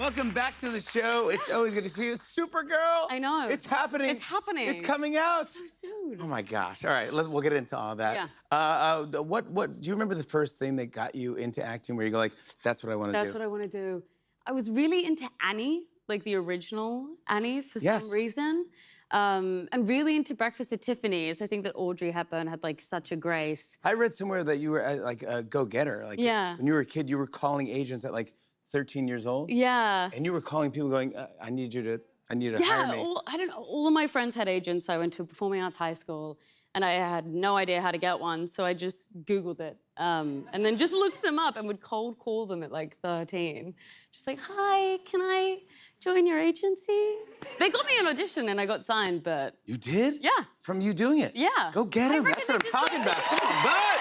Welcome back to the show. It's always good to see you. Supergirl. I know. It's happening. It's happening. It's coming out. So soon. Oh my gosh. All right, we'll get into all that. Yeah. What do you remember the first thing that got you into acting where you go like, that's what I want to do? That's what I want to do. I was really into Annie, like the original Annie for some reason. And really into Breakfast at Tiffany's. I think that Audrey Hepburn had like such a grace. I read somewhere that you were like a go-getter. Like when you were a kid, you were calling agents at like 13 years old. Yeah. And you were calling people going, I need you to hire me. Yeah, I don't know. All of my friends had agents. I went to a performing arts high school and I had no idea how to get one. So I just Googled it and then just looked them up and would cold call them at like 13. Just like, hi, can I join your agency? They got me an audition and I got signed, but... You did? Yeah. From you doing it? Yeah. Go get him. That's what I'm talking about. Come on, bud.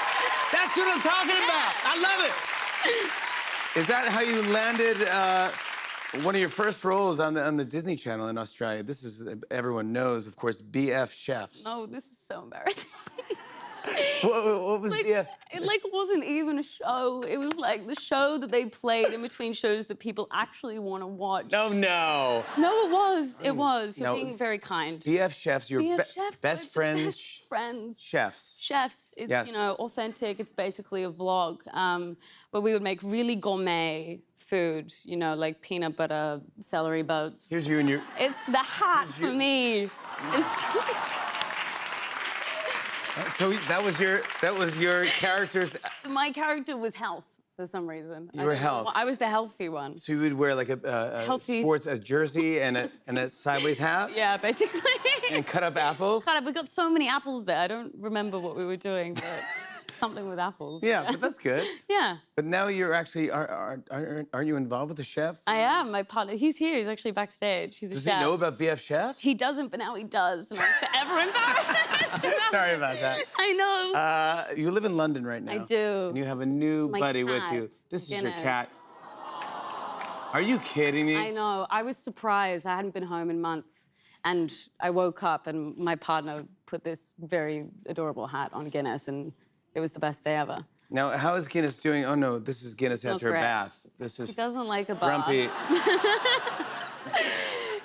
That's what I'm talking about. I love it. Is that how you landed one of your first roles on the Disney Channel in Australia? This is, everyone knows, of course, BF Chefs. Oh, this is so embarrassing. What was BF? It like wasn't even a show. It was like the show that they played in between shows that people actually want to watch. No. No, it was. It was. You're being very kind. BF Chefs, your best friends. Best friends. Chefs. Chefs. It's, you know, authentic. It's basically a vlog. But we would make really gourmet food, you know, like peanut butter, celery boats. Here's you and your... It's the hat for me. It's... So that was your character's... My character was health for some reason. You were health. I was the healthy one. So you would wear like a sports jersey and a sideways hat? Yeah, basically. And cut up apples? We got so many apples there. I don't remember what we were doing, but something with apples. Yeah, but that's good. Yeah. But now you're actually, aren't you involved with the chef? I am. My partner, he's here. He's actually backstage. He's a chef. Does he know about BF Chefs? He doesn't, but now he does. And I'm forever embarrassed. Sorry about that. I know. You live in London right now. I do. And you have a new buddy with you. This is your cat. Are you kidding me? I know. I was surprised. I hadn't been home in months. And I woke up and my partner put this very adorable hat on Guinness and it was the best day ever. Now, how is Guinness doing? Oh no, this is Guinness after a bath. This is... He doesn't like a bath. Grumpy.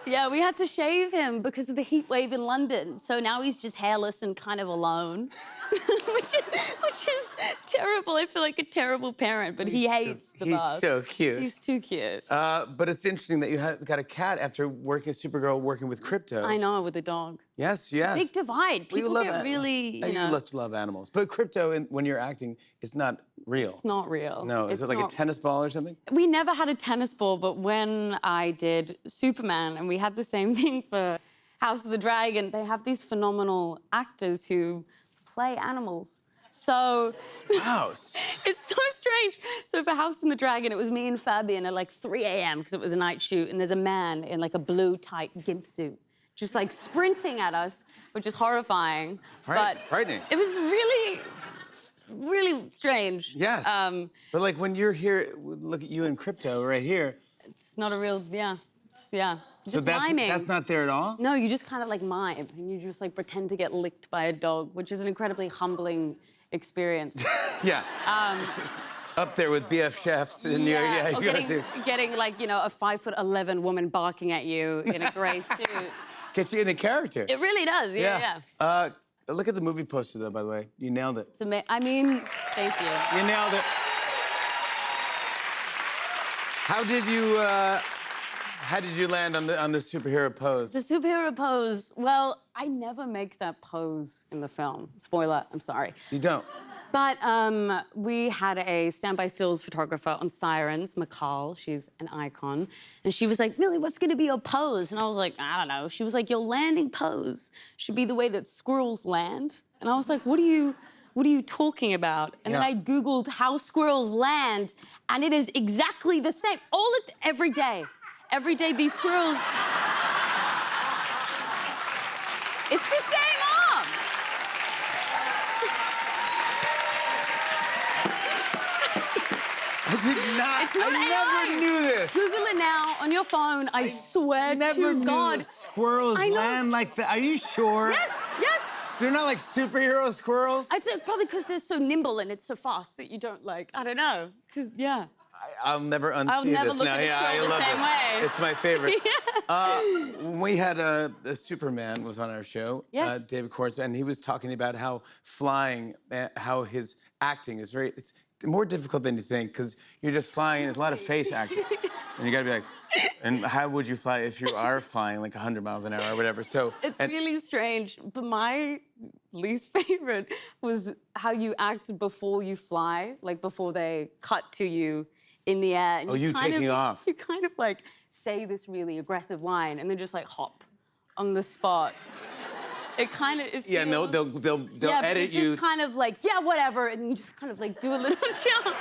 Yeah, we had to shave him because of the heat wave in London. So now he's just hairless and kind of alone, which is terrible. I feel like a terrible parent, but he hates the bath. He's so cute. He's too cute. But it's interesting that you got a cat after working Supergirl, working with Krypto. I know, with a dog. Yes. Big divide. People get really, you know. You love animals. But Krypto, when you're acting, it's not real. It's not real. No, is it like a tennis ball or something? We never had a tennis ball, but when I did Superman, and we had the same thing for House of the Dragon, they have these phenomenal actors who play animals. So... Wow. It's so strange. So for House of the Dragon, it was me and Fabian at like 3 a.m. because it was a night shoot, and there's a man in like a blue tight gimp suit just like sprinting at us, which is horrifying. Frightening. It was really strange. Yes. But like when you're here, look at you and Krypto right here. It's not a real, just So miming. That's not there at all? No, you just kind of like mime and you just like pretend to get licked by a dog, which is an incredibly humbling experience. Yeah. Up there with BF Chefs and you got to getting like, you know, a 5'11" woman barking at you in a gray suit. Gets you in the character. It really does, yeah. Look at the movie poster, though, by the way. You nailed it. I mean, thank you. You nailed it. How did you land on the superhero pose? The superhero pose, well, I never make that pose in the film. Spoiler, I'm sorry. You don't? But we had a standby stills photographer on Sirens, McCall. She's an icon. And she was like, Millie, what's going to be your pose? And I was like, I don't know. She was like, your landing pose should be the way that squirrels land. And I was like, what are you talking about? And then I Googled how squirrels land, and it is exactly the same. Every day. Every day, these squirrels... It's the same arm! I did not. It's not I never knew this. Google it now on your phone. I swear to God. Knew squirrels land like that. Are you sure? Yes. They're not like superhero squirrels? I'd say probably because they're so nimble and it's so fast that you don't like, I don't know. I'll never unsee I'll never this look now. at a Yeah, scroll I the love same this. way. It's my favorite. When we had a Superman was on our show, Yes. David Cortz, and he was talking about how flying, how his acting is it's more difficult than you think because you're just flying. There's a lot of face acting, and you got to be like, and how would you fly if you are flying like 100 miles an hour or whatever? So It's really strange, but my least favorite was how you act before you fly, like before they cut to you in the air. And Oh, you kind taking of, off. You kind of like say this really aggressive line and then just like hop on the spot. It kind of, it feels... Yeah, no, they'll yeah, but edit it's just you. kind of like, yeah, whatever, and you just kind of like do a little jump.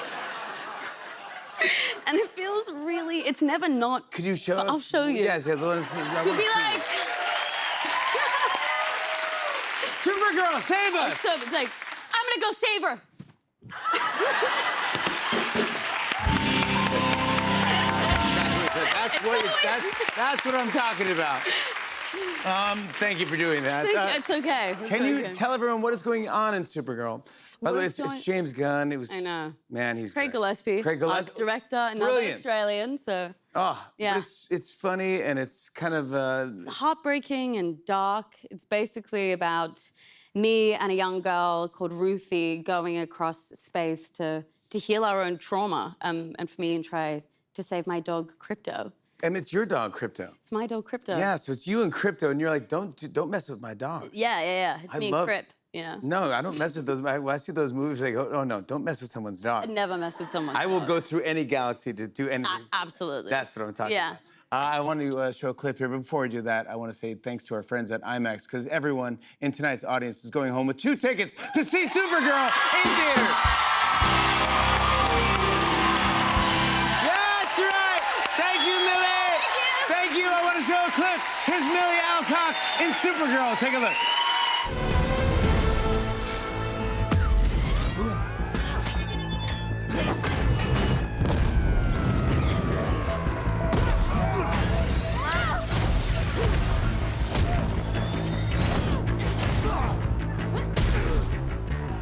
And it feels really, it's never not... Could you show us? I'll show you. Yes, yes, I want to see. You'd be like... Supergirl, save us! So it's like, I'm gonna go save her. That's what I'm talking about. Thank you for doing that. It's okay. It's Can you okay. tell everyone what is going on in Supergirl? By the way, What's it's James Gunn. It was. I know. Man, he's Craig great. Gillespie. Craig Gillespie. Art director, another Brilliant. Australian, so Oh, Yeah. But it's funny and it's kind of. heartbreaking and dark. It's basically about me and a young girl called Ruthie going across space to heal our own trauma, and for me and try to save my dog Crypto. And it's your dog, Crypto. It's my dog Crypto. Yeah, so it's you and Crypto, and you're like, don't mess with my dog. Yeah. It's I me love- and Cryp, you know. No, I don't mess with those. When I see those movies, they go, oh no, don't mess with someone's dog. Never mess with someone. I will go through any galaxy to do anything. Absolutely. That's what I'm talking Yeah. about. I want to show a clip here, but before we do that, I want to say thanks to our friends at IMAX, because everyone in tonight's audience is going home with 2 tickets to see Supergirl in theaters. That's right! Thank you, Millie! Thank you! I want to show a clip. Here's Millie Alcock in Supergirl. Take a look.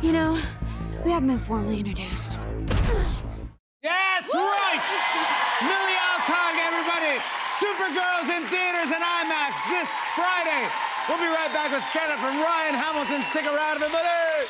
You know, we haven't been formally introduced. That's right! Millie Alcock, everybody! Supergirl's in theaters and IMAX this Friday. We'll be right back with stand-up from Ryan Hamilton. Stick around, everybody!